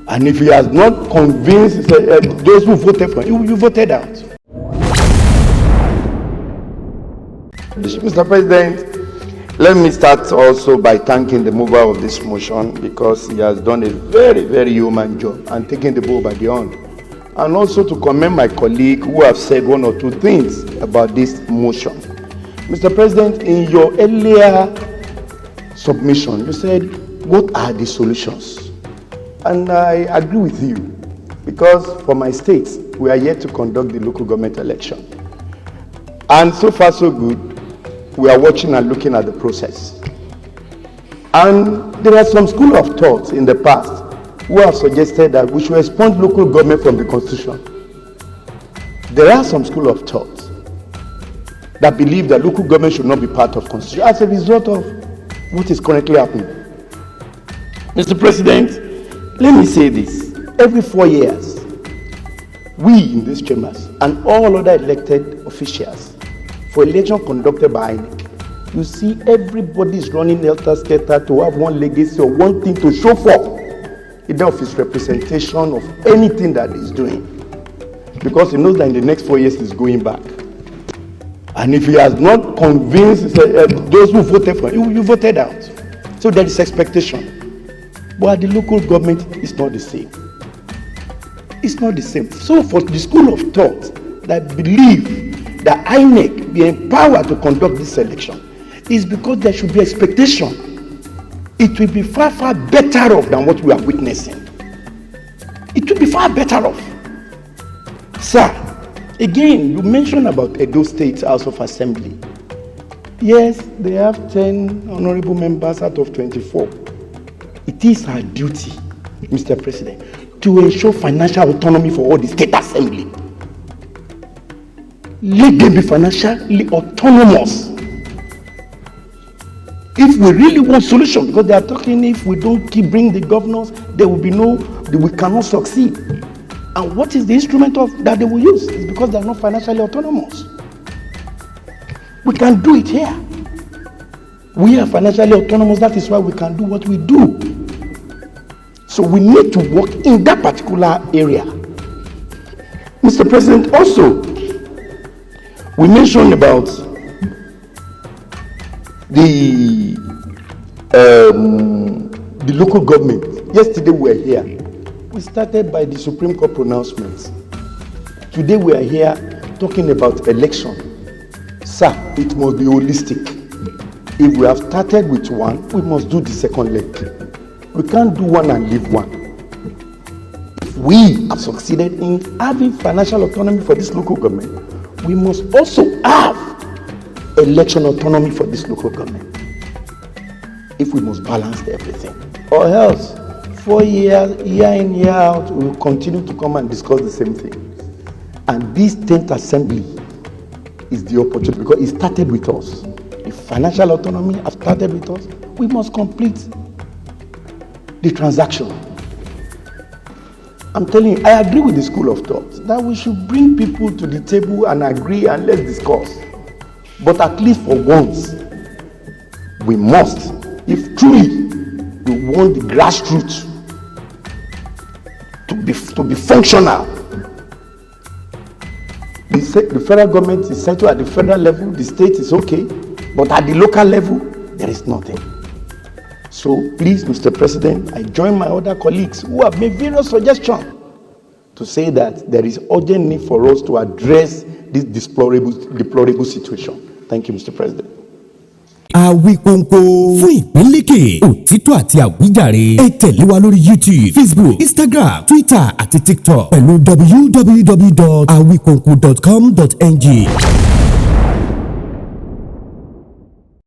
And if he has not convinced those who voted for him, you voted out. Mr. President, let me start also by thanking the mover of this motion because he has done a very, very human job and taken the bull by the horn. And also to commend my colleague who have said one or two things about this motion. Mr. President, in your earlier submission, you said, what are the solutions? And I agree with you because for my state, we are yet to conduct the local government election. And so far so good, we are watching and looking at the process. And there are some school of thought in the past who have suggested that we should expunge local government from the constitution. There are some school of thought that believe that local government should not be part of constitution as a result of what is currently happening. Mr. President, let me say this. Every 4 years, we in these chambers and all other elected officials for election conducted by INEC, you see everybody is running helter-skelter to have one legacy or one thing to show for, either of his representation of anything that he's doing. Because he knows that in the next 4 years he's going back. And if he has not convinced those who voted for him, you voted out. So there is expectation. But at the local government, it's not the same. It's not the same. So for the school of thought that believe that INEC be empowered to conduct this election is because there should be expectation. It will be far, far better off than what we are witnessing. It will be far better off. Sir, again, you mentioned about Edo State House of Assembly. Yes, they have 10 honorable members out of 24. It is our duty, Mr. President, to ensure financial autonomy for all the state assembly. Let them be financially autonomous. If we really want solution, because they are talking if we don't keep bringing the governors, there will be we cannot succeed. And what is the instrument that they will use? It's because they are not financially autonomous. We can do it here. We are financially autonomous, that is why we can do what we do. So we need to work in that particular area. Mr. President, also, we mentioned about the local government. Yesterday we were here. We started by the Supreme Court pronouncements. Today we are here talking about election. Sir, it must be holistic. If we have started with one, we must do the second leg. We can't do one and leave one. If we have succeeded in having financial autonomy for this local government, we must also have election autonomy for this local government. If we must balance everything. Or else, 4 years, year in, year out, we will continue to come and discuss the same thing. And this 10th assembly is the opportunity because it started with us. If financial autonomy has started with us, we must complete the transaction. I'm telling you, I agree with the school of thought that we should bring people to the table and agree and let's discuss. But at least for once, we must, if truly we want the grassroots to be functional. The federal government is settled at the federal level, the state is okay, but at the local level, there is nothing. So please, Mr. President, I join my other colleagues who have made various suggestions to say that there is urgent need for us to address this deplorable situation. Thank you, Mr. President. Awikonko fún ìpínlẹ̀kẹ̀ òtítọ́ àti àwíjàre ẹ tẹ̀lé wa lórí YouTube, Facebook, Instagram, Twitter àti TikTok pẹ̀lú www.awikonko.com.ng.